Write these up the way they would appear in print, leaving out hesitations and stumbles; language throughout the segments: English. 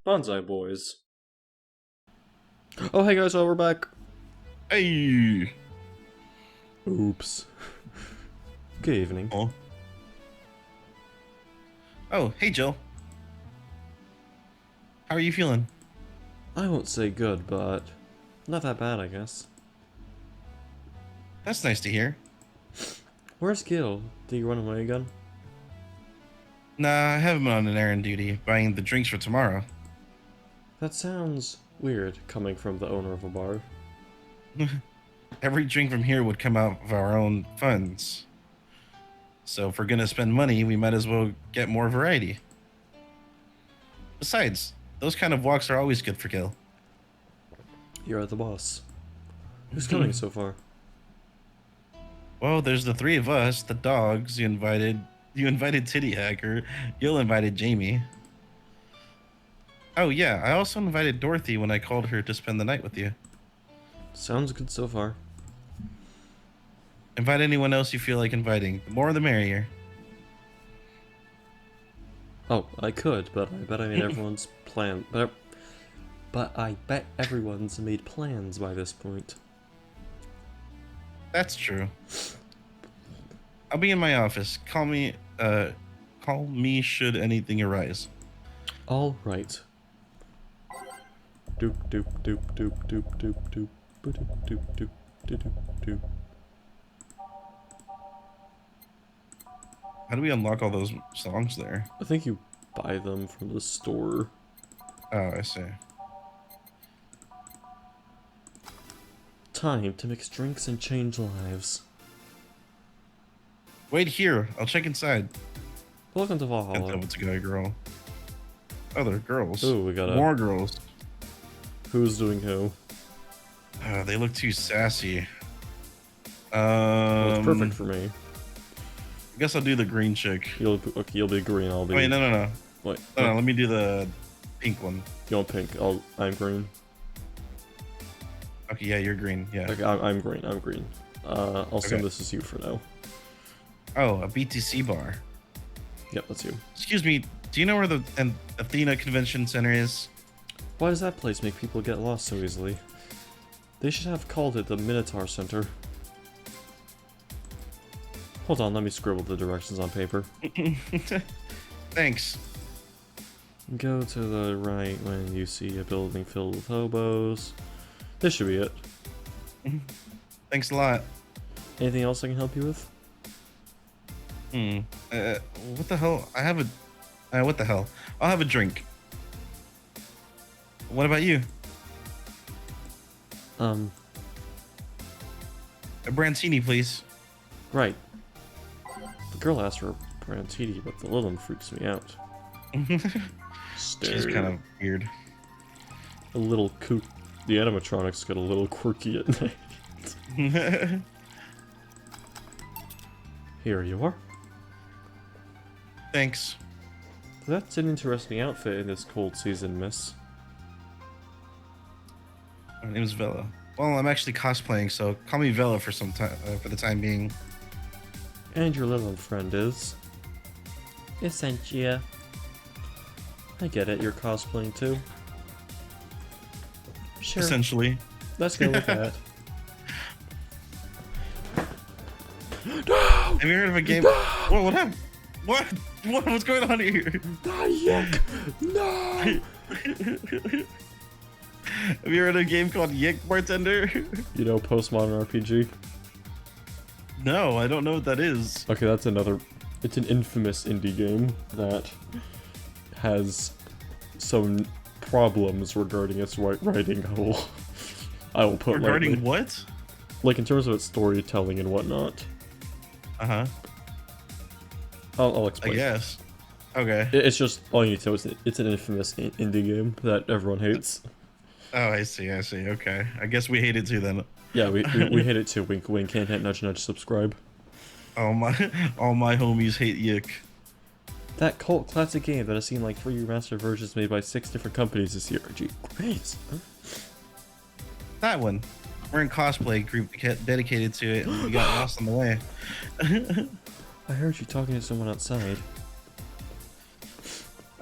BanzaiBois. Oh, hey guys, we're back. Hey. Oops. Good evening. Oh, hey Jill. How are you feeling? I won't say good, but not that bad, I guess. That's nice to hear. Where's Gil? Did you run away again? Nah, I haven't been on an errand duty, buying the drinks for tomorrow. That sounds weird, coming from the owner of a bar. Every drink from here would come out of our own funds. So if we're gonna spend money, we might as well get more variety. Besides, those kind of walks are always good for Gil. You're the boss. Who's coming so far? Well, there's the three of us, the dogs you invited. You invited Titty Hacker. Gil invited Jamie. Oh yeah, I also invited Dorothy when I called her to spend the night with you. Sounds good so far. Invite anyone else you feel like inviting. The more the merrier. Oh, I could, but I bet I made everyone's plan. But I bet everyone's made plans by this point. That's true. I'll be in my office. Call me should anything arise. All right. Doop doop doop doop doop doop doop doop doop doop doop doop. How do we unlock all those songs there? I think you buy them from the store. Oh, I see. Time to mix drinks and change lives. Wait here. I'll check inside. Welcome to Can't tell Valhalla. what's a guy, girl. Oh, they're girls. Ooh, we got more girls. Who's doing who? They look too sassy. Well, it's perfect for me. I guess I'll do the green chick. You'll be green. I'll be. Wait, no. Wait. No, let me do the pink one. You want pink? I'm green. Okay, yeah, you're green. Yeah. Okay, I'm green. I'm green. I'll assume Okay. this is you for now. Oh, a BTC bar. Yep, that's you. Excuse me. Do you know where the Athena Convention Center is? Why does that place make people get lost so easily? They should have called it the Minotaur Center. Hold on, let me scribble the directions on paper. Thanks. Go to the right when you see a building filled with hobos. This should be it. Thanks a lot. Anything else I can help you with? What the hell? I have a... what the hell? I'll have a drink. What about you? A Brancini, please. right. The girl asked for a Brantini, but the little one freaks me out. She's kind of weird. A little kook. The animatronics get a little quirky at night. Here you are. Thanks. That's an interesting outfit in this cold season, miss. My name is Vela. Well, I'm actually cosplaying, so call me Vela for some time, for the time being. And your little friend is... Essentia. I get it, you're cosplaying too. Sure. Essentially. Let's go with that. Have you heard of a game? What happened? What's going on here? Yuck! No! Have you heard of a game called Yick Bartender? You know, postmodern RPG? No, I don't know what that is. Okay, that's another... It's an infamous indie game that has some problems regarding its writing. I will put Regarding lightly. what? Like in terms of its storytelling and whatnot. Uh-huh. I'll I explain. guess. Okay. It's just all you need to know is it's an infamous indie game that everyone hates. Oh, I see. Okay. I guess we hate it too then. Yeah, we hate it too. Wink, wink, hint, hint, nudge, nudge, subscribe. All my homies hate Yick. That cult classic game that has seen like 3 remastered versions made by 6 different companies this year. Gee, great. That one. We're in cosplay group dedicated to it, and we got lost on the way. I heard you talking to someone outside.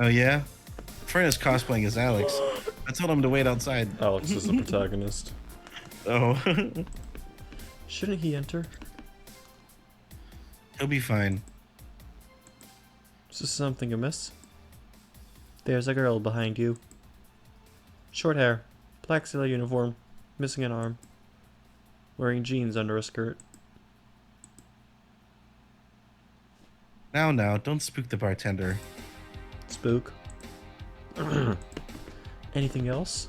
Oh yeah? friend is cosplaying as Alex. I told him to wait outside. Alex is the protagonist. Oh. Shouldn't he enter? He'll be fine. Is this something amiss? There's a girl behind you. Short hair, black sailor uniform, missing an arm, wearing jeans under a skirt. Now, don't spook the bartender. Spook. Anything else?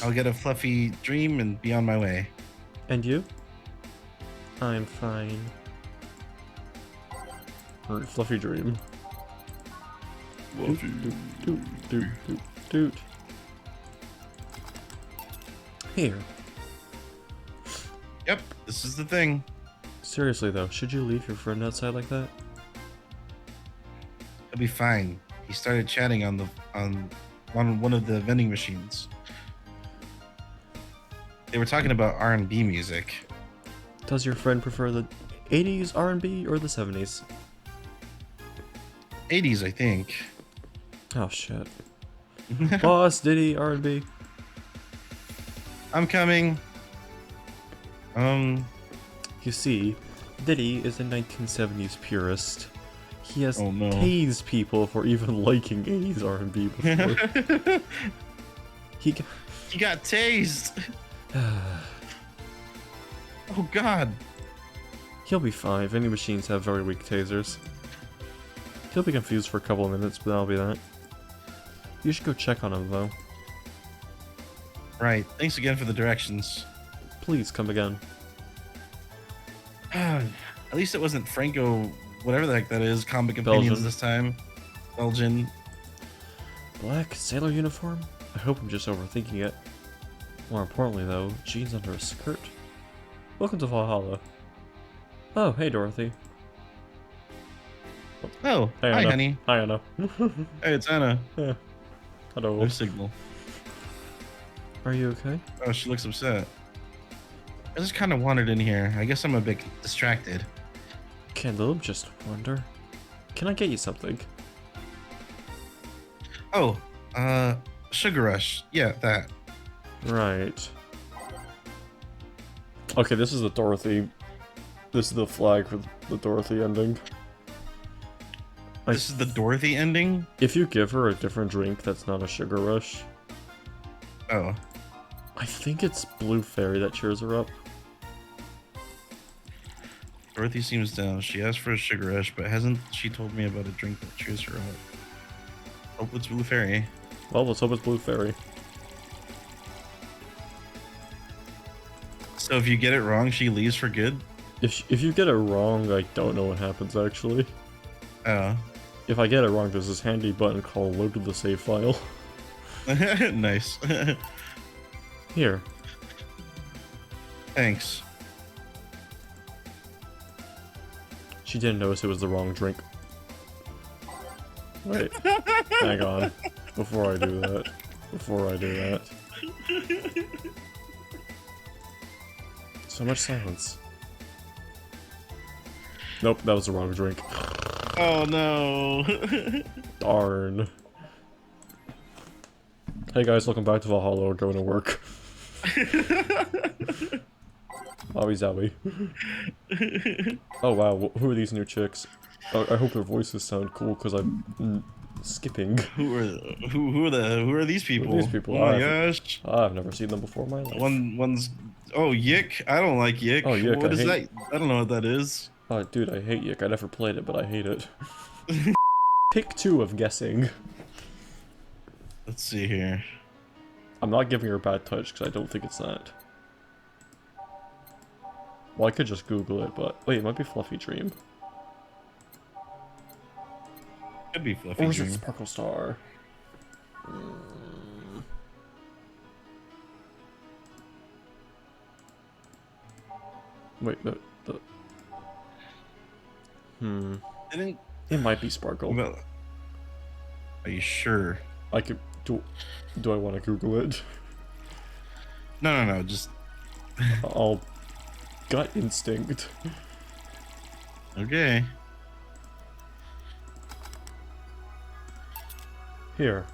I'll get a fluffy dream and be on my way. And you? I'm fine. Alright, fluffy dream. Fluffy. Doot. Here. Yep, this is the thing. Seriously though, should you leave your friend outside like that? He'll be fine. He started chatting on one of the vending machines. They were talking about R&B music. Does your friend prefer the 80s R&B or the 70s? 80s, I think. Oh shit. Boss, Diddy, R&B. I'm coming. You see, Diddy is a 1970s purist. He has Oh, no. tased people for even liking 80s R&B before. He got tased. Oh god. He'll be fine. Vending machines have very weak tasers. He'll be confused for a couple of minutes, but that'll be that. You should go check on him, though. Right. Thanks again for the directions. Please come again. At least it wasn't Franco, whatever the heck that is, comic opinions Belgian. this time. Belgian. Black sailor uniform? I hope I'm just overthinking it. More importantly, though, jeans under a skirt. Welcome to Valhalla. Oh, hey, Dorothy. Oh, Hey, hi, Anna. honey. Hi, Anna. Hey, it's Anna. Yeah. Hello. No signal. Are you okay? Oh, she looks upset. I just kind of wandered in here. I guess I'm a bit distracted. Kendall, just wonder. Can I get you something? Oh, Sugar Rush. Yeah, that. Right. Okay, this is the Dorothy. This is the flag for the Dorothy ending. This is the Dorothy ending? If you give her a different drink that's not a sugar rush, Oh. I think it's Blue Fairy that cheers her up. Dorothy seems down. She asked for a Sugar Rush, but hasn't she told me about a drink that cheers her up? Hope it's Blue Fairy. Well, let's hope it's Blue Fairy. So if you get it wrong, she leaves for good? If you get it wrong, I don't know what happens actually. Oh. If I get it wrong, there's this handy button called load to the save file. Nice. Here. Thanks. She didn't notice it was the wrong drink. Wait. Hang on. Before I do that. So much silence. Nope, that was the wrong drink. Oh no. Darn. Hey guys, welcome back to Valhalla. We're going to work. Wowie zowie. Oh wow, who are these new chicks? I hope their voices sound cool because I'm skipping. Who are these people? Who are these people? Oh my gosh. I've never seen them before in my life. One's Yick. I don't like Yick. Oh, Yick, What I is hate- that? I don't know what that is. Oh dude, I hate Yick. I never played it, but I hate it. Pick 2 of guessing. Let's see here. I'm not giving her a bad touch because I don't think it's that. Well, I could just Google it, but wait, it might be Fluffy Dream. Could be Fluffy Or is it Dream. Sparkle Star? Wait, Didn't. it might be Sparkle. Well, are you sure? I could do I want to Google it? No. Just I'll gut instinct. okay. Here.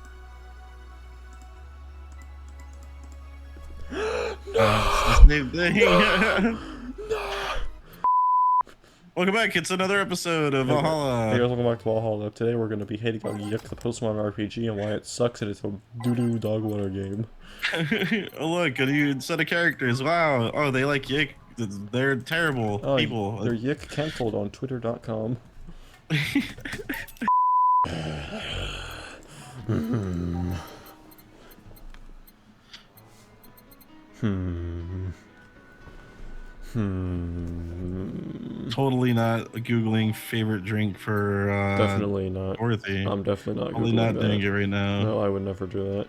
It's the same thing. Welcome back. It's another episode of Hey Valhalla. guys, welcome back to Valhalla. Today we're going to be hating on Yuck the Postmodern RPG and why it sucks and it's a doo-doo dog water game. Oh look, a new set of characters. Wow. Oh, they like Yick. They're terrible people. They're Yuck cancelled on Twitter.com. Totally not Googling favorite drink for Definitely not. Dorothy. I'm definitely not Totally Googling not that. doing it right now. No, I would never do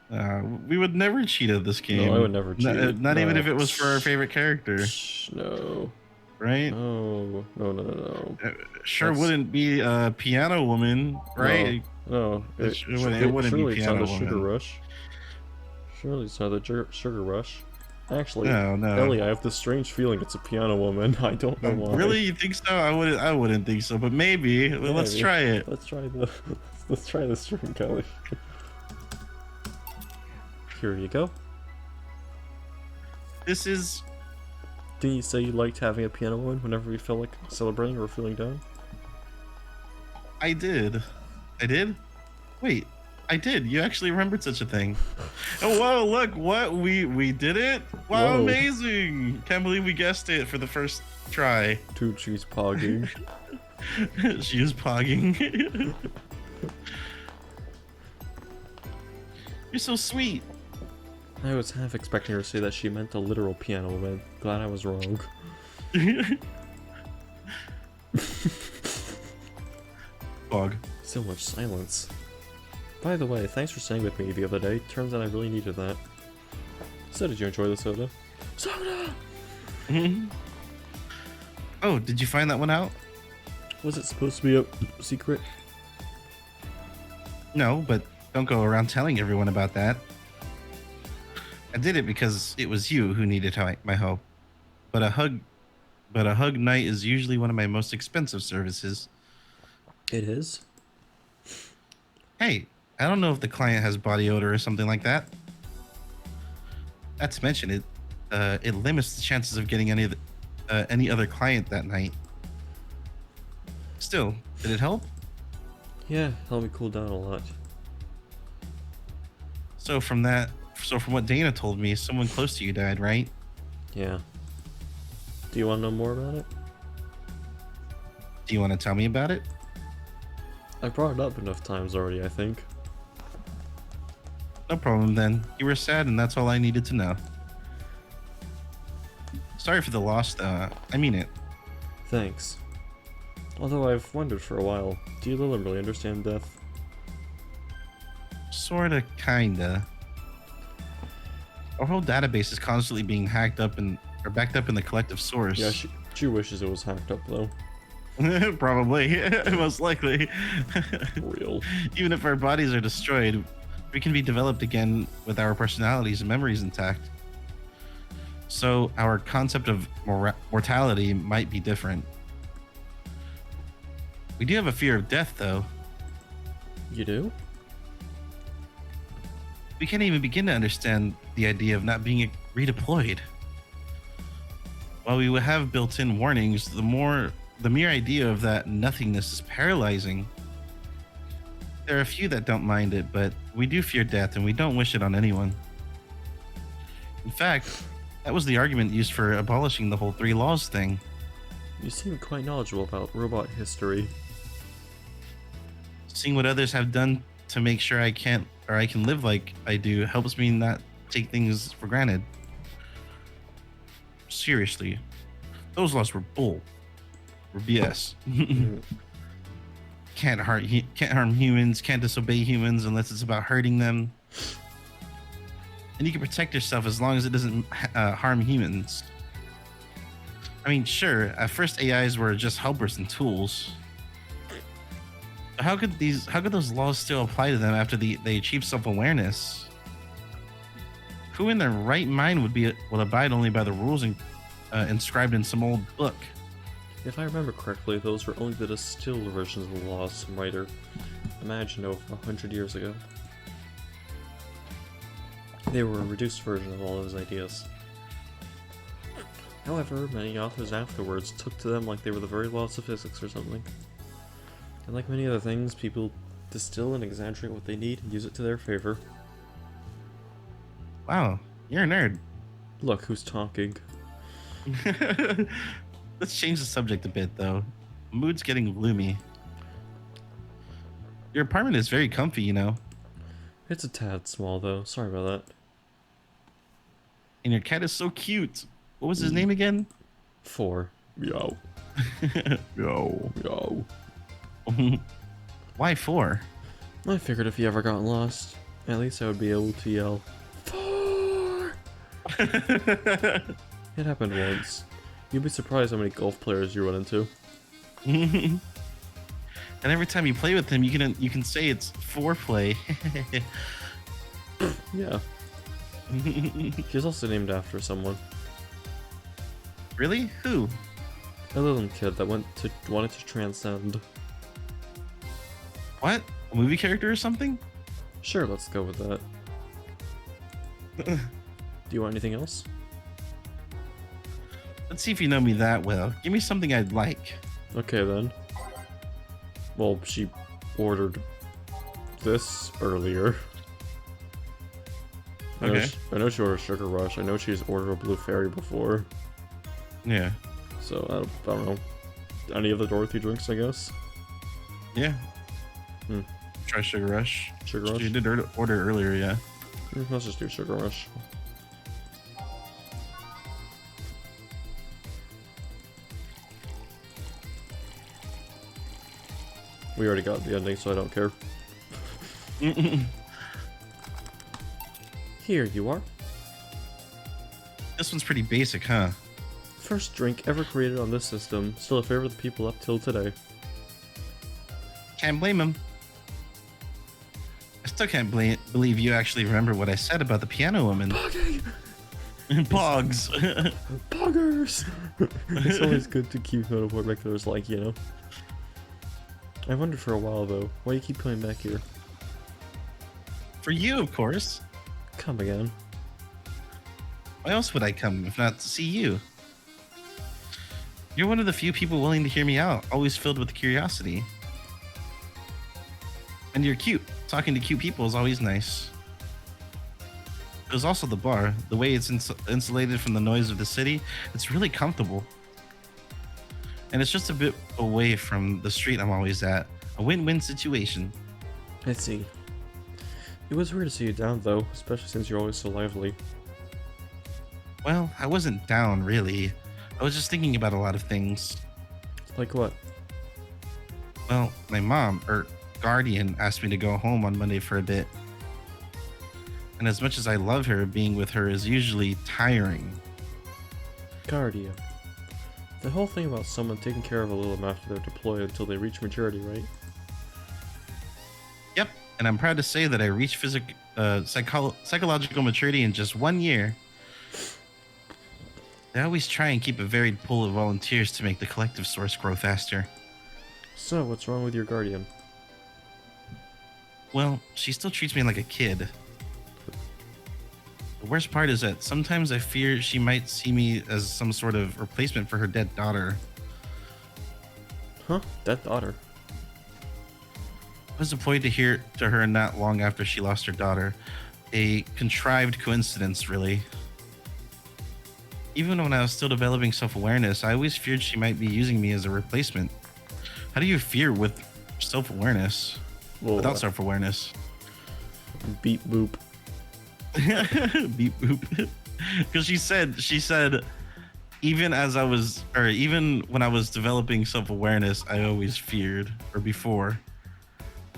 that. We would never cheat at this game. No, I would never cheat. Not even if it was for our favorite character. No. Right? No. No. Sure wouldn't be a piano woman, right? No. It wouldn't be piano woman. Sugar Rush. Surely it's not the Sugar Rush. Actually, no. Ellie, I have this strange feeling it's a piano woman. I don't know why. Really, you think so? I wouldn't think so, but maybe. Well, let's try it. Let's try this drink, Ellie. Here you go. This is. Didn't you say you liked having a piano woman whenever you feel like celebrating or feeling down? I did. Wait, I did. You actually remembered such a thing. Oh, whoa, look, what? We did it? Wow, Whoa. Amazing. Can't believe we guessed it for the first try. Dude, she's pogging. She is pogging. You're so sweet. I was half expecting her to say that she meant a literal piano woman. Glad I was wrong. Pog. So much silence. By the way, thanks for staying with me the other day. Turns out I really needed that. So did you enjoy the soda? Soda! Oh, did you find that one out? Was it supposed to be a secret? No, but don't go around telling everyone about that. I did it because it was you who needed my help. But a hug night is usually one of my most expensive services. It is? Hey, I don't know if the client has body odor or something like that. Not to mention it limits the chances of getting any other client that night. Still, did it help? Yeah, helped me cool down a lot. So from what Dana told me, someone close to you died, right? Yeah. Do you want to know more about it? Do you want to tell me about it? I brought it up enough times already, I think. No problem then. You were sad and that's all I needed to know. Sorry for the loss, I mean it. Thanks. Although I've wondered for a while, do you really understand death? Sorta, kinda. Our whole database is constantly being backed up in the collective source. Yeah, she wishes it was hacked up though. Probably. Most likely. Real. Even if our bodies are destroyed, we can be developed again with our personalities and memories intact. So our concept of mortality might be different. We do have a fear of death, though. You do? We can't even begin to understand the idea of not being redeployed. While we would have built-in warnings, the mere idea of that nothingness is paralyzing. There are a few that don't mind it, but we do fear death and we don't wish it on anyone. In fact, that was the argument used for abolishing the whole 3 laws thing. You seem quite knowledgeable about robot history. Seeing what others have done to make sure I can live like I do helps me not take things for granted. Seriously, those laws were bull. Were BS. Can't harm humans, can't disobey humans unless it's about hurting them. And you can protect yourself as long as it doesn't harm humans. I mean, sure, at first AIs were just helpers and tools. But how could those laws still apply to them after they achieve self-awareness? Who in their right mind would abide only by the rules inscribed in some old book? If I remember correctly, those were only the distilled versions of the laws some writer imagined over 100 years ago. They were a reduced version of all of his ideas. However, many authors afterwards took to them like they were the very laws of physics or something. And like many other things, people distill and exaggerate what they need and use it to their favor. Wow, you're a nerd. Look who's talking. Let's change the subject a bit, though. Mood's getting gloomy. Your apartment is very comfy, you know. It's a tad small though, sorry about that. And your cat is so cute. What was his name again? 4. Yo. Yo. Yo. Why 4? I figured if you ever got lost, at least I would be able to yell, 4! It happened once. You'd be surprised how many golf players you run into. And every time you play with him, you can say it's foreplay. Yeah. He's also named after someone. Really? Who? A little kid that wanted to transcend. What? A movie character or something? Sure, let's go with that. Do you want anything else? Let's see if you know me that well. Give me something I'd like. Okay then. Well, she ordered this earlier. Okay. I know she ordered Sugar Rush. I know she's ordered a Blue Fairy before. Yeah. So, I don't know. Any of the Dorothy drinks, I guess? Yeah. Hmm. Try Sugar Rush. Sugar Rush? She did order earlier, yeah. Let's just do Sugar Rush. We already got the ending, so I don't care. Here you are. This one's pretty basic, huh? First drink ever created on this system. Still a favorite of the people up till today. Can't blame him. I still can't believe you actually remember what I said about the piano woman. Poggy! Pogs. Poggers! It's always good to keep note of what regulars like, you know? I wondered for a while though, why you keep coming back here? For you, of course. Come again. Why else would I come if not to see you? You're one of the few people willing to hear me out, always filled with curiosity. And you're cute. Talking to cute people is always nice. There's also the bar. The way it's insulated from the noise of the city, it's really comfortable. And it's just a bit away from the street I'm always at. A win-win situation. I see. It was weird to see you down though, especially since you're always so lively. Well, I wasn't down, really. I was just thinking about a lot of things. Like what? Well, my mom, or guardian, asked me to go home on Monday for a bit. And as much as I love her, being with her is usually tiring. Guardian. The whole thing about someone taking care of a little after they're deployed until they reach maturity, right? Yep, and I'm proud to say that I reached psychological maturity in just 1 year. They always try and keep a varied pool of volunteers to make the collective source grow faster. So, what's wrong with your guardian? Well, she still treats me like a kid. The worst part is that sometimes I fear she might see me as some sort of replacement for her dead daughter. Huh? Dead daughter? I was deployed to her not long after she lost her daughter. A contrived coincidence, really. Even when I was still developing self-awareness, I always feared she might be using me as a replacement. How do you fear with self-awareness? Well, Without self-awareness? Beep boop. Beep boop. Because she said, even when I was developing self-awareness, I always feared, or before,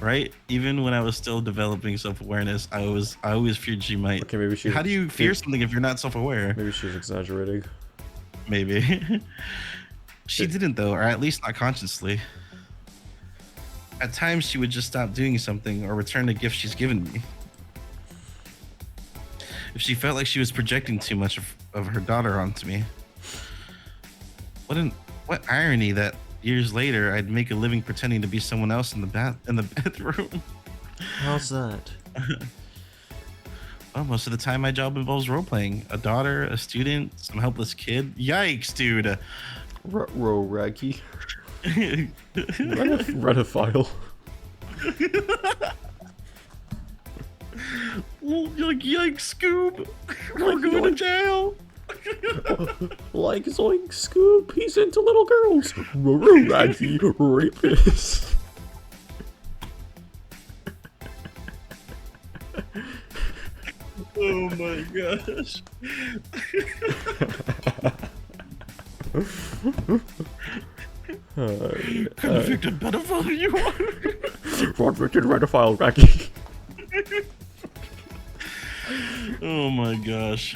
right? Even when I was still developing self-awareness, I always feared she might. Okay, maybe she. How do you fear something if you're not self-aware? Maybe she was exaggerating. Maybe. She didn't though, or at least not consciously. At times, she would just stop doing something or return a gift she's given me. If she felt like she was projecting too much of her daughter onto me. What irony that years later, I'd make a living pretending to be someone else in the bathroom. How's that? Well, most of the time, my job involves role playing. A daughter, a student, some helpless kid. Yikes, dude. Ruh-roh, Raggy. Retophile. Well, you're like, yikes, Scoob. We're going to jail. Like Zoinks, Scoob, he's into little girls. Ruh-roh, Raggy, rapist. Oh my gosh. Convicted pedophile, you are. Convicted Retophile, Raggy. Oh my gosh.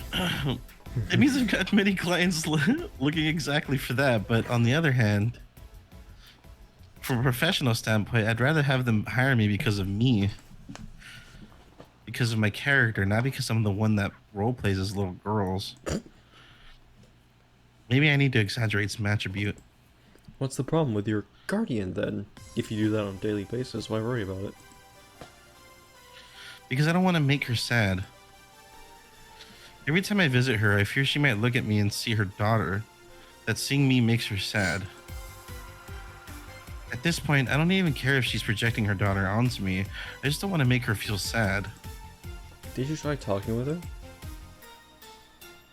It means I've got many clients looking exactly for that, but on the other hand, from a professional standpoint, I'd rather have them hire me because of me. Because of my character, not because I'm the one that role plays as little girls. Maybe I need to exaggerate some attribute. What's the problem with your guardian then? If you do that on a daily basis, why worry about it? Because I don't want to make her sad. Every time I visit her, I fear she might look at me and see her daughter. That seeing me makes her sad. At this point, I don't even care if she's projecting her daughter onto me. I just don't want to make her feel sad. Did you try talking with her?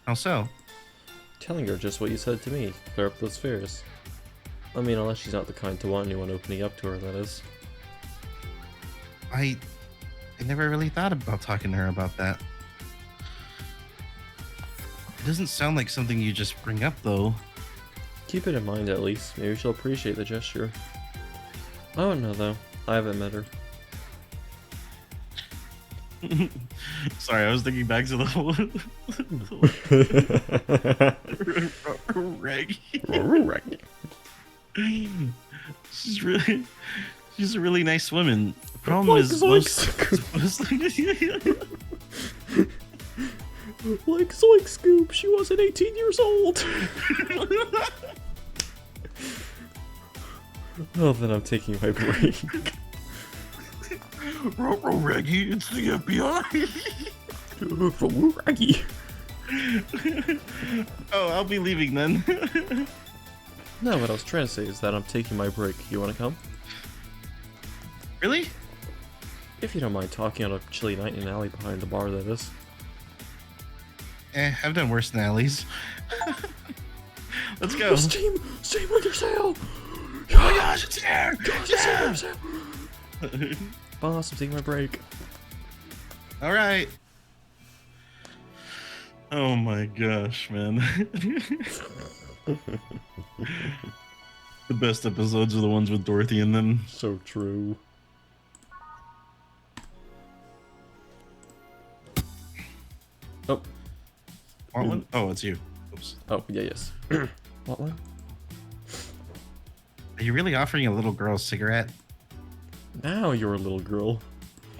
How so? Telling her just what you said to me. Clear up those fears. I mean, unless she's not the kind to want anyone opening up to her, that is. I never really thought about talking to her about that. It doesn't sound like something you just bring up, though. Keep it in mind, at least. Maybe she'll appreciate the gesture. I don't know, though. I haven't met her. Sorry, I was thinking back to the whole... Reggie. She's a really nice woman. The problem is Like Zoinks, Scoob, she wasn't 18 years old. Oh, then I'm taking my break. Reggie, it's the FBI. Raggy. Oh, I'll be leaving then. No, what I was trying to say is that I'm taking my break. You want to come? Really? If you don't mind talking on a chilly night in an alley behind the bar, that is. I've done worse than alleys. Let's go. Steam Winter Sale! Oh my gosh, it's here! Yeah. Boss, I'm taking my break. Alright. Oh my gosh, man. The best episodes are the ones with Dorothy in them. So true. Oh. Want one? Oh, it's you. Oops. Oh, yeah, yes. What one? Are you really offering a little girl a cigarette? Now you're a little girl.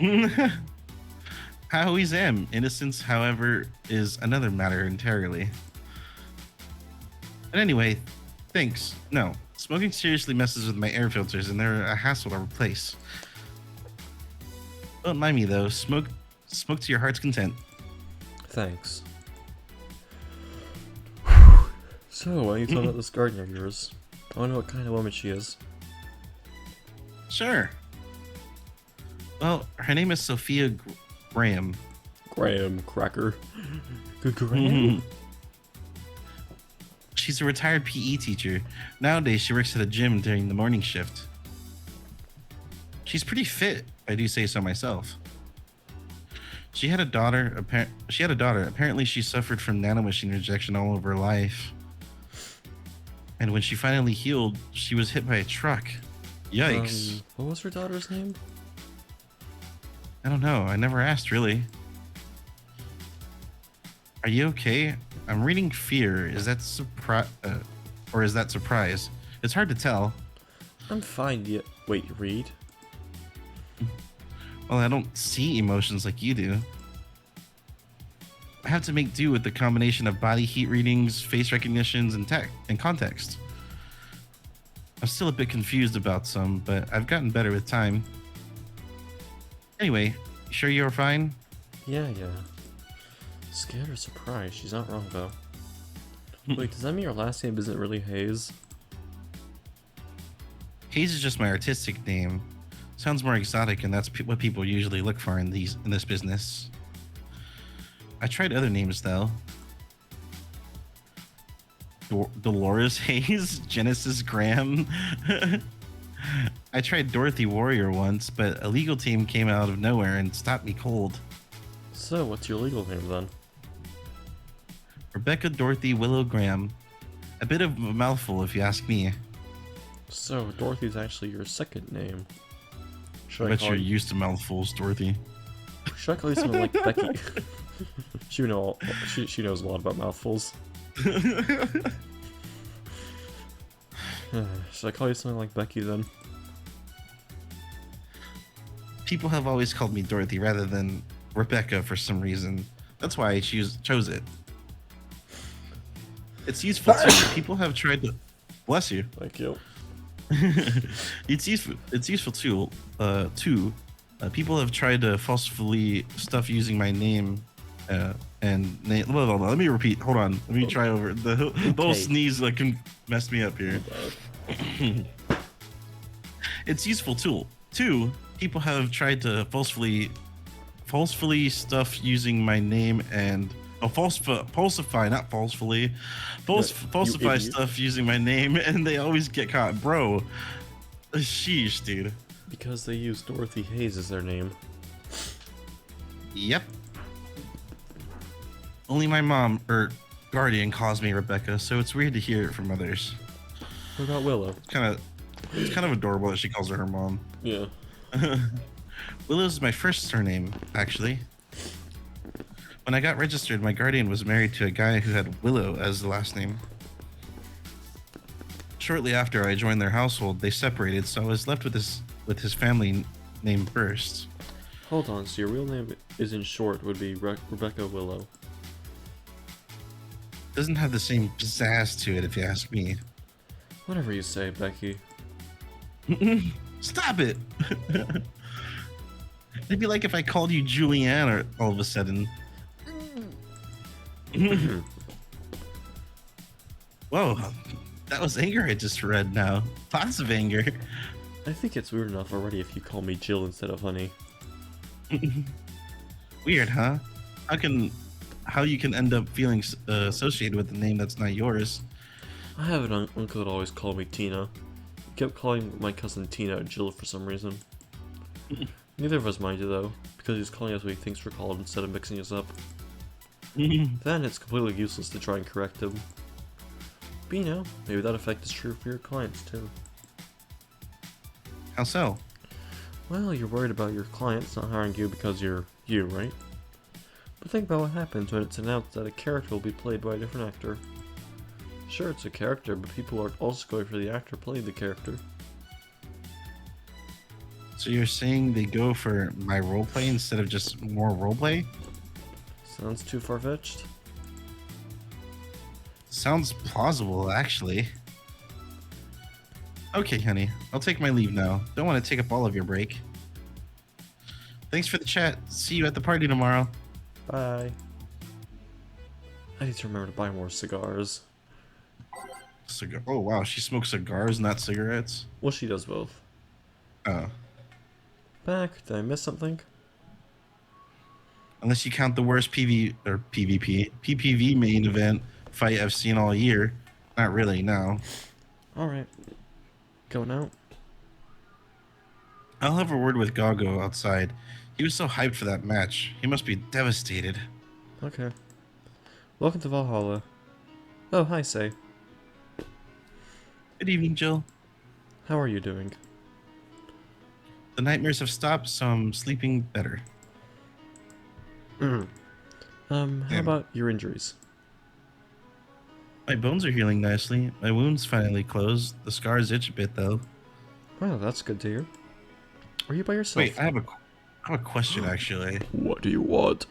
I always am. Innocence, however, is another matter entirely. But anyway, thanks. No, smoking seriously messes with my air filters and they're a hassle to replace. Don't mind me though. Smoke to your heart's content. Thanks. So, why are you talking about this gardener of yours? I wonder what kind of woman she is. Sure. Well, her name is Sophia Graham. Graham Cracker. Good Graham. She's a retired PE teacher. Nowadays, she works at a gym during the morning shift. She's pretty fit, I do say so myself. She had a daughter. Apparently, she suffered from nanomachine rejection all of her life. And when she finally healed, she was hit by a truck. Yikes. What was her daughter's name? I don't know. I never asked, really. Are you okay? I'm reading fear. Is that or is that surprise? It's hard to tell. I'm fine yet. Wait, you read? Well, I don't see emotions like you do. I have to make do with the combination of body heat readings, face recognitions, and context. I'm still a bit confused about some, but I've gotten better with time. Anyway, sure you're fine? Yeah. Scared or surprised? She's not wrong though. Wait, does that mean your last name isn't really Hayes? Hayes is just my artistic name. Sounds more exotic, and that's what people usually look for in this business. I tried other names though. Dolores Hayes, Genesis Graham. I tried Dorothy Warrior once, but a legal team came out of nowhere and stopped me cold. So, what's your legal name then? Rebecca Dorothy Willow Graham. A bit of a mouthful if you ask me. So, Dorothy's actually your second name. I bet you're used to mouthfuls, Dorothy. Should I call you something like Becky? she knows a lot about mouthfuls. Should I call you something like Becky then? People have always called me Dorothy rather than Rebecca for some reason. That's why I chose it. It's useful too. People have tried to... Bless you. Thank you. It's useful too. People have tried to falsely stuff using my name and name. Hold on, let me repeat. Hold on. Let me try over the whole sneeze that can mess me up here. It's useful tool. Two, people have tried to falsely stuff using my name and falsify, not falsely, falsify stuff using my name, and they always get caught, bro. Sheesh, dude. Because they use Dorothy Hayes as their name. Yep. Only my mom or guardian calls me Rebecca, so it's weird to hear it from others. What about Willow? It's kind of adorable that she calls her mom. Yeah. Willow's my first surname, actually. When I got registered, my guardian was married to a guy who had Willow as the last name. Shortly after I joined their household, they separated, so I was left with his family name first. Hold on, so your real name is in short would be Rebecca Willow. Doesn't have the same pizzazz to it, if you ask me. Whatever you say, Becky. Stop it! It'd be like if I called you Julianne or all of a sudden. Whoa, that was anger I just read now. Lots of anger. I think it's weird enough already if you call me Jill instead of Honey. Weird, huh? How you can end up feeling associated with a name that's not yours? I have an uncle that always called me Tina. He kept calling my cousin Tina Jill for some reason. Neither of us minded though, because he's calling us what he thinks we're called instead of mixing us up. Then it's completely useless to try and correct him. But you know, maybe that effect is true for your clients too. How so? Well, you're worried about your clients not hiring you because you're you, right? But think about what happens when it's announced that a character will be played by a different actor. Sure, it's a character, but people are also going for the actor playing the character. So you're saying they go for my roleplay instead of just more roleplay? Sounds too far-fetched. Sounds plausible, actually. Okay, honey. I'll take my leave now. Don't want to take up all of your break. Thanks for the chat. See you at the party tomorrow. Bye. I need to remember to buy more cigars. Oh, wow. She smokes cigars, not cigarettes? Well, she does both. Oh. Back. Did I miss something? Unless you count the worst PPV main event fight I've seen all year. Not really, no. Alright. Going out? I'll have a word with Gago outside. He was so hyped for that match. He must be devastated. Okay. Welcome to Valhalla. Oh, hi, Say. Good evening, Jill. How are you doing? The nightmares have stopped, so I'm sleeping better. How about your injuries? My bones are healing nicely. My wound's finally closed. The scars itch a bit, though. Wow, that's good to hear. Are you by yourself? Wait, I have a question, actually. What do you want?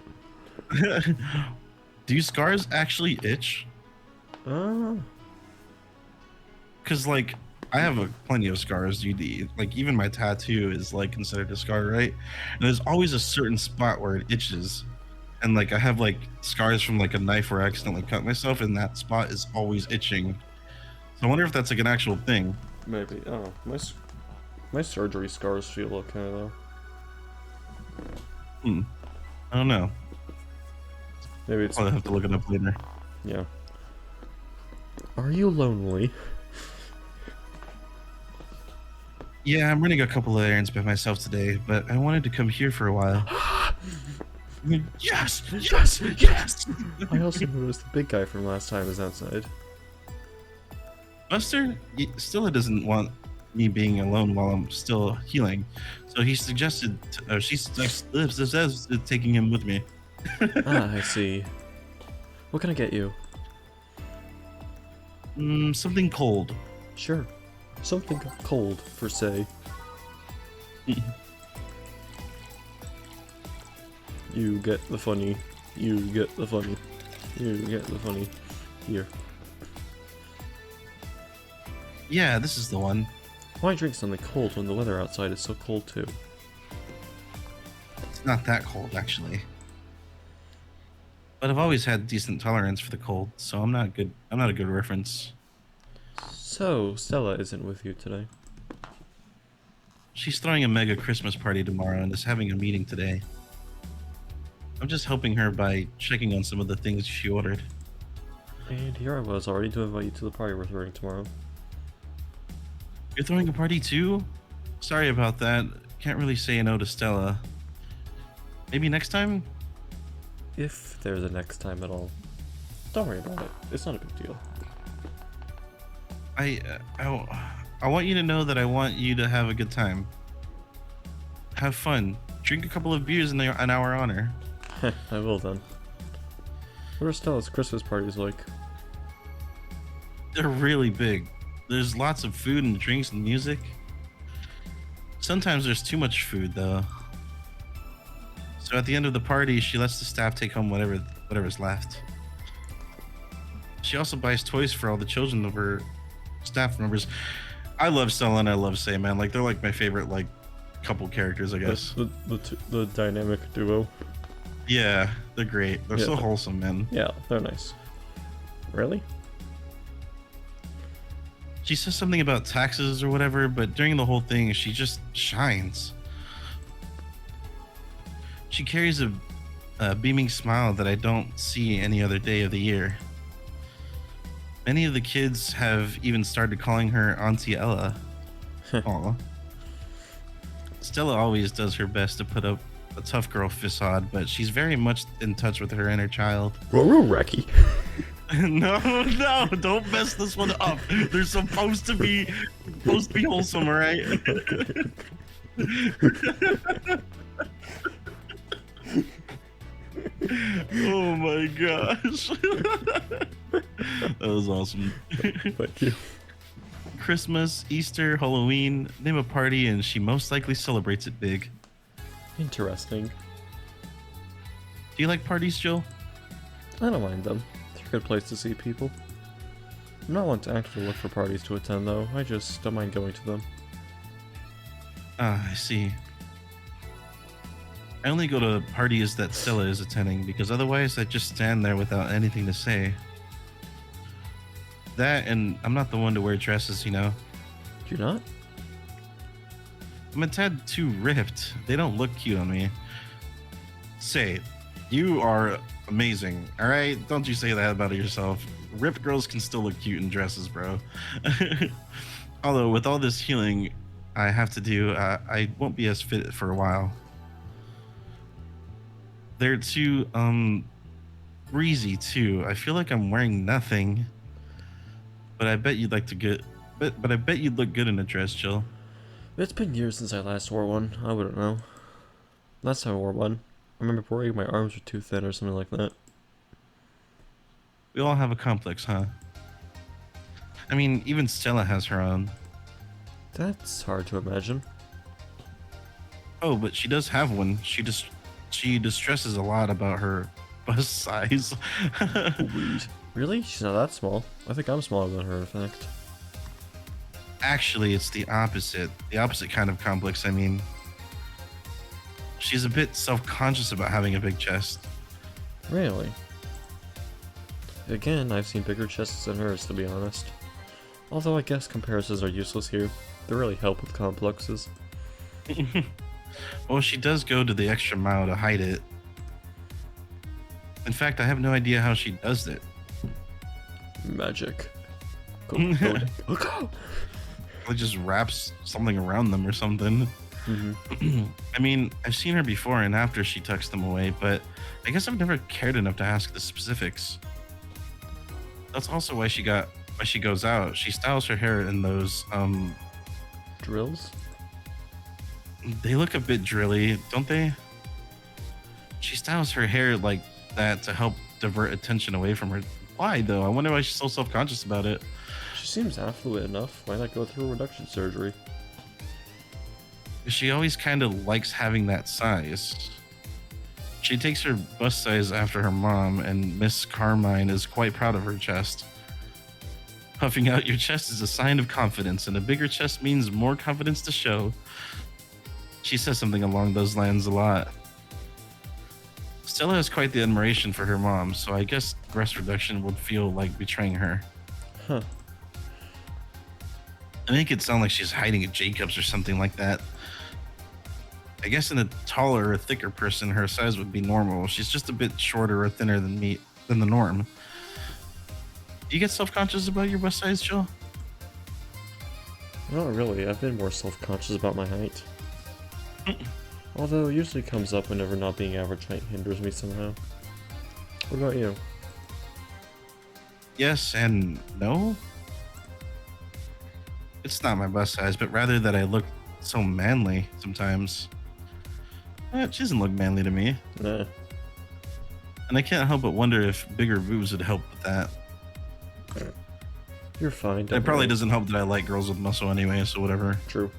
Do scars actually itch? Because, like, I have plenty of scars, dude. Like even my tattoo is like considered a scar, right? And there's always a certain spot where it itches, and like I have like scars from like a knife where I accidentally cut myself, and that spot is always itching. So I wonder if that's like an actual thing. Maybe. Oh, my surgery scars feel okay though. I don't know. Maybe it's. I'll have to look it up later. Yeah. Are you lonely? Yeah, I'm running a couple of errands by myself today, but I wanted to come here for a while. Yes! Yes! Yes! I also noticed the big guy from last time is outside. Buster still doesn't want me being alone while I'm still healing, so he suggested, she suggests taking him with me. Ah, I see. What can I get you? Something cold. Sure. Something cold, per se. You get the funny. You get the funny. You get the funny. Here. Yeah, this is the one. Why drink something cold when the weather outside is so cold too? It's not that cold, actually. But I've always had decent tolerance for the cold, so I'm not a good reference. So, Stella isn't with you today. She's throwing a mega Christmas party tomorrow and is having a meeting today. I'm just helping her by checking on some of the things she ordered. And here I was, already to invite you to the party we're throwing tomorrow. You're throwing a party too? Sorry about that. Can't really say no to Stella. Maybe next time? If there's a next time at all. Don't worry about it. It's not a big deal. I want you to know that I want you to have a good time. Have fun. Drink a couple of beers in our honor. I will then. What are Stella's Christmas parties like? They're really big. There's lots of food and drinks and music. Sometimes there's too much food though. So at the end of the party, she lets the staff take home whatever's left. She also buys toys for all the children of her staff members. I love Stella and I love Say, man. Like they're like my favorite like couple characters, I guess. The dynamic duo. Yeah, they're great. They're so wholesome, man. Yeah, they're nice. Really? She says something about taxes or whatever, but during the whole thing, she just shines. She carries a beaming smile that I don't see any other day of the year. Many of the kids have even started calling her Auntie Ella. Aw. Stella always does her best to put up a tough girl facade, but she's very much in touch with her inner child. Reki. No, don't mess this one up. They're supposed to be wholesome, all right? Oh my gosh. That was awesome. Thank you. Christmas, Easter, Halloween, name a party and she most likely celebrates it big. Interesting. Do you like parties, Jill? I don't mind them. They're a good place to see people. I'm not one to actually look for parties to attend though, I just don't mind going to them. Ah, I see. I only go to parties that Stella is attending because otherwise I just stand there without anything to say. That and I'm not the one to wear dresses, you know. Do you not? I'm a tad too ripped. They don't look cute on me. Say, you are amazing, all right? Don't you say that about yourself. Ripped girls can still look cute in dresses, bro. Although with all this healing I have to do, I won't be as fit for a while. They're too breezy too. I feel like I'm wearing nothing. But I bet you'd like to get but I bet you'd look good in a dress, Jill. It's been years since I last wore one. I wouldn't know. Last time I wore one, I remember worrying my arms were too thin or something like that. We all have a complex, huh? I mean, even Stella has her own. That's hard to imagine. Oh, but she does have one. She distresses a lot about her bust size. Really? She's not that small. I think I'm smaller than her, in fact. Actually, it's the opposite. The opposite kind of complex, I mean. She's a bit self-conscious about having a big chest. Really? Again, I've seen bigger chests than hers, to be honest. Although I guess comparisons are useless here. They really help with complexes. Well, she does go to the extra mile to hide it. In fact, I have no idea how she does it. Magic. It just wraps something around them or something. Mm-hmm. I mean, I've seen her before and after she tucks them away, but I guess I've never cared enough to ask the specifics. That's also why she goes out. She styles her hair in those Drills? they look a bit drilly, don't they? She styles her hair like that to help divert attention away from her. Why though? I wonder why she's so self-conscious about it. She seems affluent enough. Why not go through reduction surgery? She always kind of likes having that size. She takes her bust size after her mom, and Miss Carmine is quite proud of her chest. Puffing out your chest is a sign of confidence, and a bigger chest means more confidence to show. She says something along those lines a lot. Stella has quite the admiration for her mom, so I guess breast reduction would feel like betraying her. Huh. I make it sound like she's hiding at Jacob's or something like that. I guess in a taller or thicker person, her size would be normal. She's just a bit shorter or thinner than the norm. Do you get self-conscious about your bust size, Jill? Not really. I've been more self-conscious about my height. Although it usually comes up whenever not being average height hinders me somehow. What about you? Yes and no. It's not my bust size, but rather that I look so manly sometimes. She doesn't look manly to me. Nah. And I can't help but wonder if bigger boobs would help with that. You're fine. It Don't probably worry. doesn't help that I like girls with muscle anyway, so whatever. True.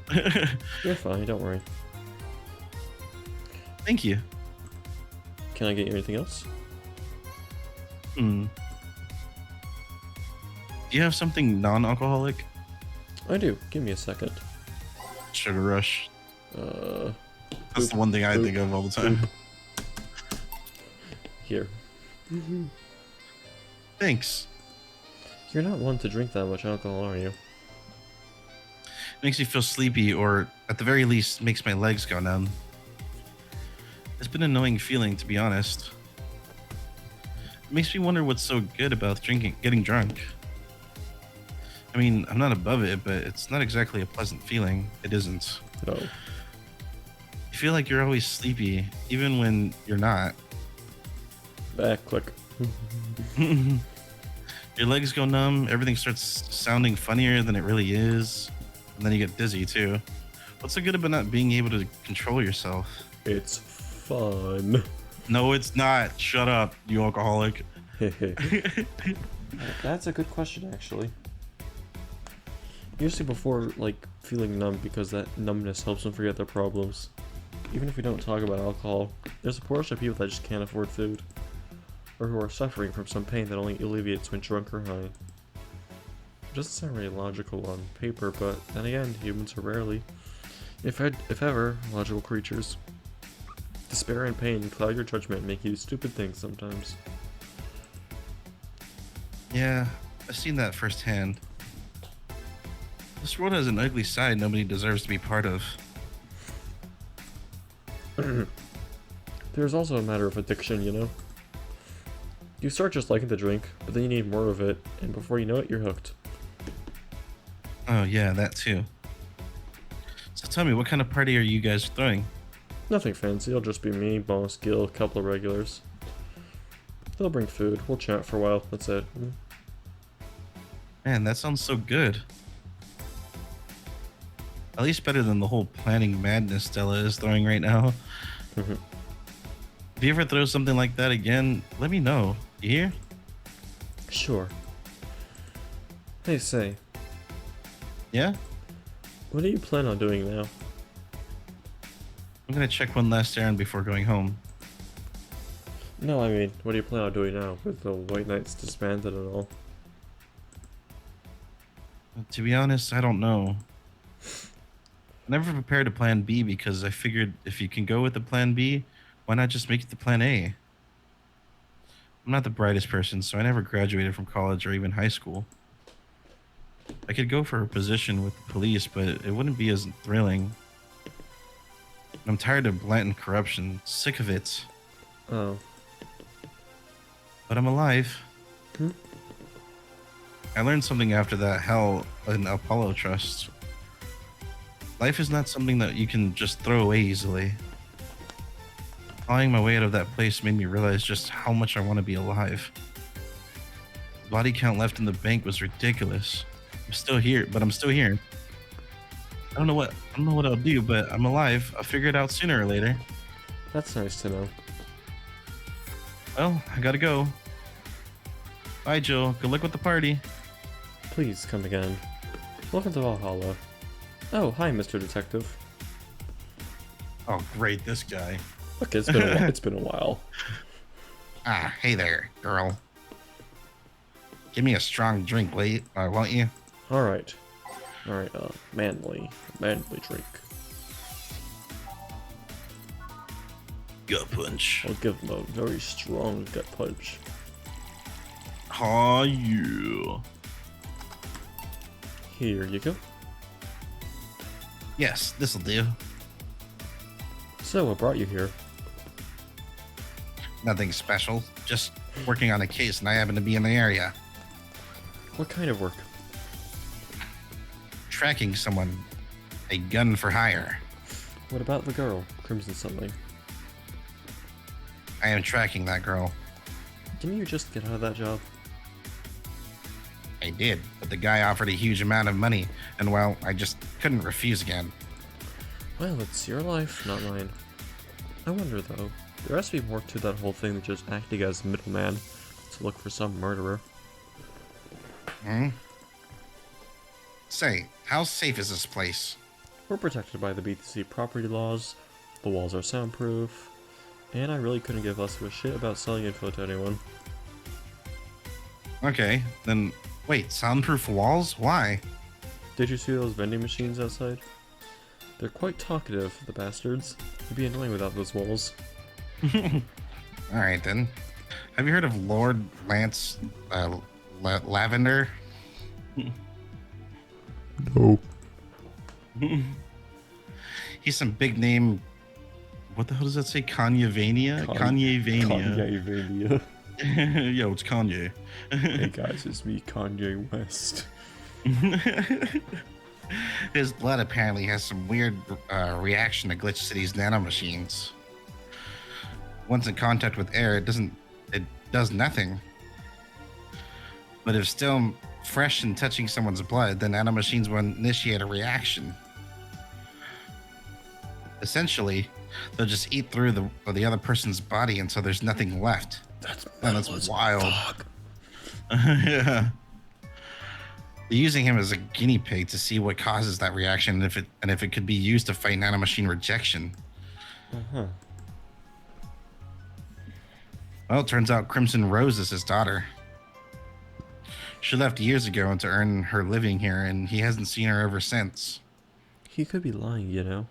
You're fine. Don't worry. Thank you. Can I get you anything else? Do you have something non-alcoholic? I do. Give me a second. Sugar Rush. That's Oop, the one thing I oop, think of all the time. Here. Thanks. You're not one to drink that much alcohol, are you? Makes me feel sleepy, or at the very least, makes my legs go numb. It's been an annoying feeling, to be honest. It makes me wonder what's so good about getting drunk. I mean, I'm not above it, but it's not exactly a pleasant feeling. It isn't. No. You feel like you're always sleepy, even when you're not. Back click. Your legs go numb, everything starts sounding funnier than it really is, and then you get dizzy too. What's so good about not being able to control yourself? It's fun. No, it's not. Shut up, you alcoholic. That's a good question, actually. Usually before, like, feeling numb, because that numbness helps them forget their problems. Even if we don't talk about alcohol, there's a portion of people that just can't afford food. Or who are suffering from some pain that only alleviates when drunk or high. It doesn't sound really logical on paper, but then again, humans are rarely, if ever, logical creatures. Despair and pain cloud your judgment and make you do stupid things sometimes. Yeah, I've seen that firsthand. This world has an ugly side nobody deserves to be part of. There's also a matter of addiction, you know? You start just liking the drink, but then you need more of it, and before you know it, you're hooked. Oh yeah, that too. So tell me, what kind of party are you guys throwing? Nothing fancy, it'll just be me, Boss, Gil, a couple of regulars. They'll bring food, we'll chat for a while, that's it. Man, that sounds so good. At least better than the whole planning madness Stella is throwing right now. If you ever throw something like that again, let me know. You hear? Sure. Hey, say, Yeah? what do you plan on doing now? I'm gonna check one last errand before going home. No, I mean, what do you plan on doing now, with the White Knights disbanded and all? To be honest, I don't know. I never prepared a plan B because I figured if you can go with the plan B, why not just make it the plan A? I'm not the brightest person, so I never graduated from college or even high school. I could go for a position with the police, but it wouldn't be as thrilling. I'm tired of blatant corruption, sick of it. Oh. But I'm alive. Hmm? I learned something after that hell in Apollo Trust. Life is not something that you can just throw away easily. Clawing my way out of that place made me realize just how much I want to be alive. The body count left in the bank was ridiculous. I'm still here. I don't know what I'll do, but I'm alive. I'll figure it out sooner or later. That's nice to know. Well, I gotta go. Bye, Joe. Good luck with the party. Please come again. Welcome to Valhalla. Oh, hi, Mr. Detective. Oh, great, this guy. Okay, it's been a while. It's been a while. Ah, hey there, girl. Give me a strong drink, won't you? All right. Manly drink. Gut punch. I'll give him a very strong gut punch. Aw, yeah. Here you go. Yes, this'll do. So, what brought you here? Nothing special. Just working on a case, and I happen to be in the area. What kind of work? Tracking someone. A gun for hire. What about the girl, Crimson something? I am tracking that girl. Didn't you just get out of that job? I did, but the guy offered a huge amount of money, and well, I just couldn't refuse again. Well, it's your life, not mine. I wonder, though, there has to be more to that whole thing than just acting as a middleman to look for some murderer. Hmm? Say, how safe is this place? We're protected by the BTC property laws, the walls are soundproof, and I really couldn't give less of a shit about selling info to anyone. Okay, then wait, soundproof walls? Why? Did you see those vending machines outside? They're quite talkative, the bastards. It'd be annoying without those walls. Alright then. Have you heard of Lord Lance Lavender? No. He's some big name. What the hell does that say? Kanye-vania? Kanye-vania. Kanye-vania. Yo, it's Kanye. Hey guys, it's me, Kanye West. His blood apparently has some weird reaction to Glitch City's nanomachines. Once in contact with air, it does nothing. But if still fresh and touching someone's blood, then nanomachines will initiate a reaction. Essentially, they'll just eat through the other person's body until there's nothing left. That's wild. Yeah. They're using him as a guinea pig to see what causes that reaction and if it could be used to fight nanomachine rejection. Uh-huh. Well, it turns out Crimson Rose is his daughter. She left years ago to earn her living here, and he hasn't seen her ever since. He could be lying, you know.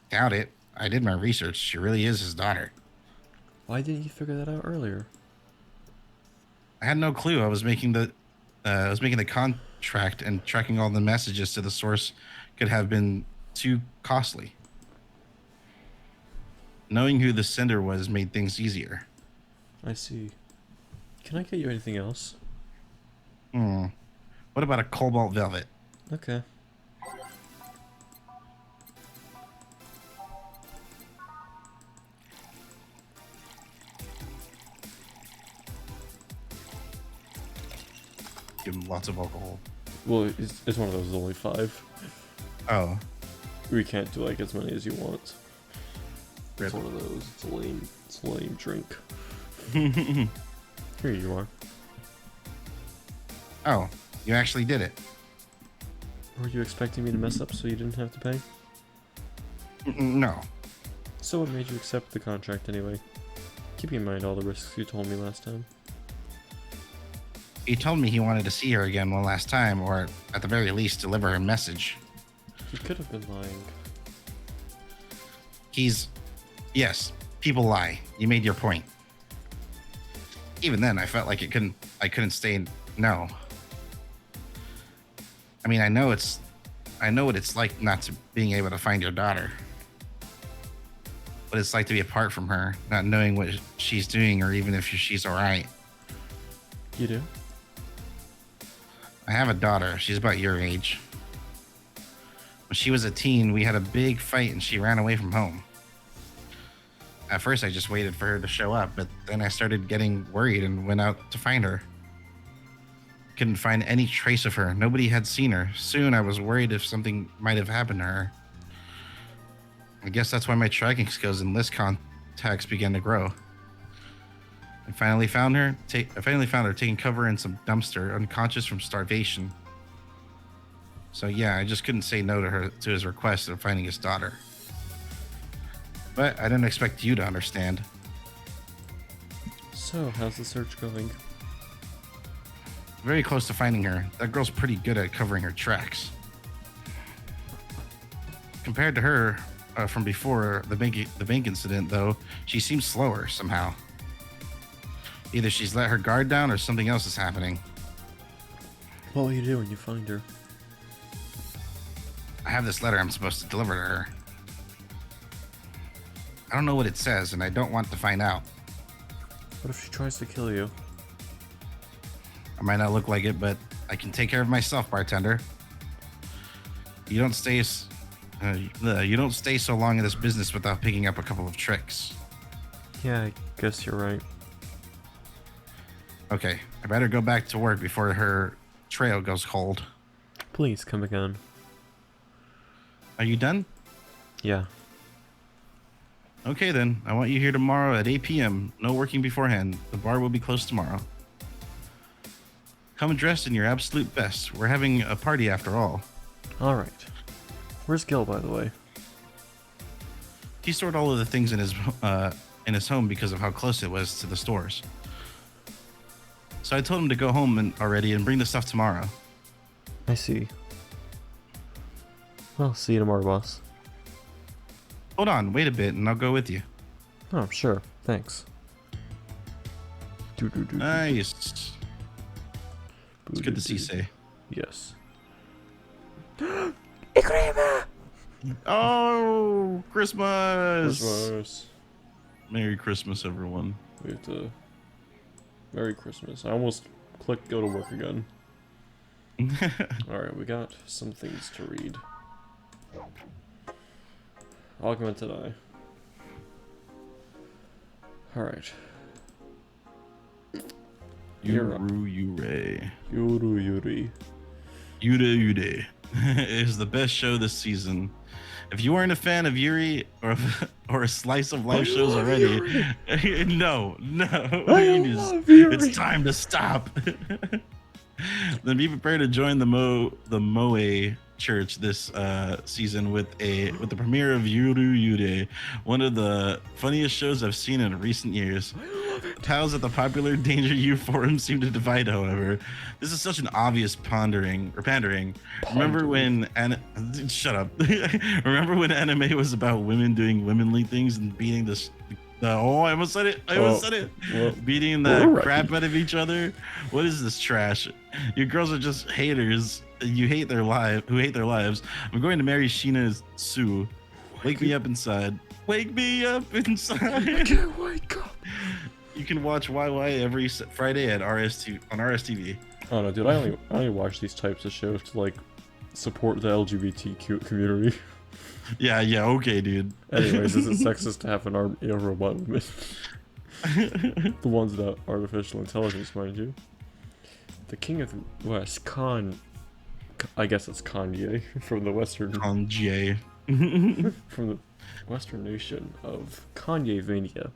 Doubt it. I did my research. She really is his daughter. Why didn't you figure that out earlier? I had no clue. I was making the contract, and tracking all the messages to the source could have been too costly. Knowing who the sender was made things easier. I see. Can I get you anything else? What about a cobalt velvet? Okay. Give him lots of alcohol. Well, it's one of those, only 5. Oh. We can't do like as many as you want. Rip. It's one of those. It's a lame drink. Here you are. Oh, you actually did it. Were you expecting me to mess up so you didn't have to pay? No. So what made you accept the contract anyway? Keep in mind all the risks you told me last time. He told me he wanted to see her again one last time, or at the very least, deliver her message. He could have been lying. Yes, people lie. You made your point. Even then, I felt like I couldn't stay. No. I mean, I know what it's like not to being able to find your daughter. What it's like to be apart from her, not knowing what she's doing or even if she's all right. You do? I have a daughter. She's about your age. When she was a teen, we had a big fight and she ran away from home. At first, I just waited for her to show up, but then I started getting worried and went out to find her. Couldn't find any trace of her. Nobody had seen her. Soon, I was worried if something might have happened to her. I guess that's why my tracking skills and list contacts began to grow. I finally found her taking cover in some dumpster, unconscious from starvation. So yeah, I just couldn't say no to his request of finding his daughter. But I didn't expect you to understand. So, how's the search going? Very close to finding her. That girl's pretty good at covering her tracks. Compared to her from before the bank incident, though, she seems slower somehow. Either she's let her guard down or something else is happening. What will you do when you find her? I have this letter I'm supposed to deliver to her. I don't know what it says, and I don't want to find out. What if she tries to kill you? I might not look like it, but I can take care of myself, bartender. You don't stay so long in this business without picking up a couple of tricks. Yeah, I guess you're right. Okay, I better go back to work before her trail goes cold. Please, come again. Are you done? Yeah. Okay then, I want you here tomorrow at 8 p.m. No working beforehand. The bar will be closed tomorrow. Come dressed in your absolute best. We're having a party after all. Alright. Where's Gil, by the way? He stored all of the things in his home because of how close it was to the stores. So I told him to go home already and bring the stuff tomorrow. I see. Well, see you tomorrow, boss. Hold on, wait a bit and I'll go with you. Oh, sure. Thanks. Nice. It's good to see Say. Yes. Oh, Christmas! Christmas. Merry Christmas, everyone. We have to... Merry Christmas. I almost clicked go to work again. Alright, we got some things to read. Augmented Eye. Alright. Yuri. Yuri. Yuri is the best show this season. If you weren't a fan of Yuri or a slice of life shows already, no, it's time to stop. Then be prepared to join the Moe Church this season with the premiere of Yuri, one of the funniest shows I've seen in recent years. Tales at the popular Danger U forum seem to divide, however. This is such an obvious pandering. Remember when shut up. Remember when anime was about women doing womanly things and beating I almost said it. Well, beating the crap out of each other? What is this trash? You girls are just haters. You hate their lives. I'm going to marry Sheena Sue. Wake me up inside. Wake me up inside. I can't wake up. You can watch YY every Friday at RSTV. Oh no, dude! I only watch these types of shows to like support the LGBTQ community. Yeah, okay, dude. Anyways, is it sexist to have an army of robot women? The ones that are artificial intelligence, mind you. The King of the West, I guess it's Kanye from the Western. Kanye. From the Western nation of Kanye-vania,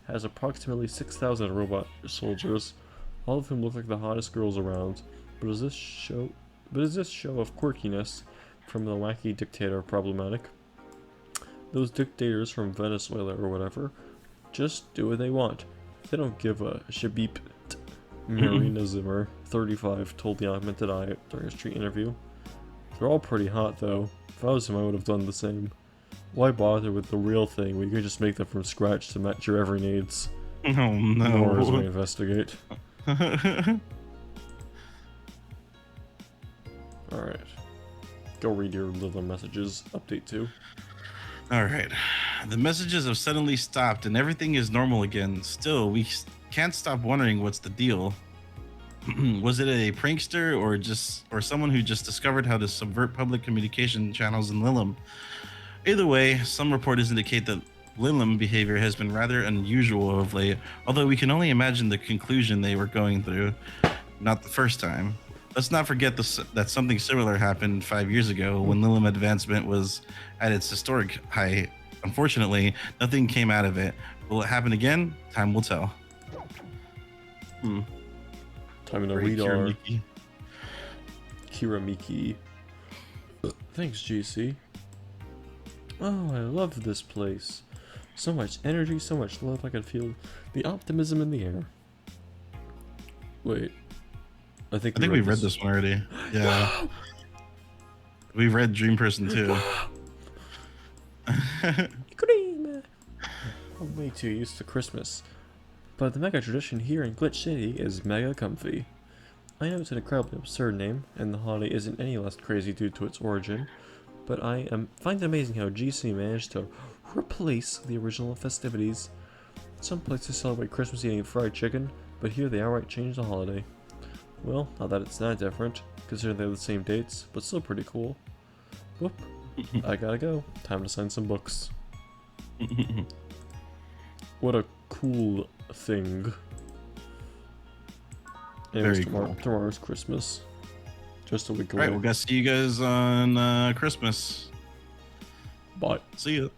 has approximately 6,000 robot soldiers, all of whom look like the hottest girls around. But is this show of quirkiness from the wacky dictator problematic? Those dictators from Venezuela or whatever just do what they want. They don't give a shabeep. Marina Zimmer, 35, told the Augmented Eye during a street interview. They're all pretty hot though. If I was him, I would have done the same. Why bother with the real thing when you can just make them from scratch to match your every needs? Oh More as we no. investigate. Alright. Go read your little messages. Update 2. All right. The messages have suddenly stopped and everything is normal again. Still, we can't stop wondering what's the deal. Was it a prankster or someone who just discovered how to subvert public communication channels in Lilim? Either way, some reporters indicate that Lilim behavior has been rather unusual of late, although we can only imagine the conclusion they were going through, not the first time. Let's not forget that something similar happened 5 years ago when Lilim advancement was at its historic height. Unfortunately, nothing came out of it. Will it happen again? Time will tell. Time to Great, read our Kiramiki. Kiramiki. Thanks, GC. Oh, I love this place. So much energy, so much love. I can feel the optimism in the air. Wait. I think we read this one already. Yeah. We read Dream Person too. I'm way too used to Christmas. But the mega tradition here in Glitch City is mega comfy. I know it's an incredibly absurd name, and the holiday isn't any less crazy due to its origin, but I find it amazing how GC managed to replace the original festivities. Some places celebrate Christmas eating fried chicken, but here they outright change the holiday. Well, not that it's that different, considering they have the same dates, but still pretty cool. Whoop. I gotta go. Time to sign some books. What a cool thing. Anyways, Very cool. Tomorrow's Christmas. Just a week All away. right, we'll see you guys on Christmas. Bye. See ya.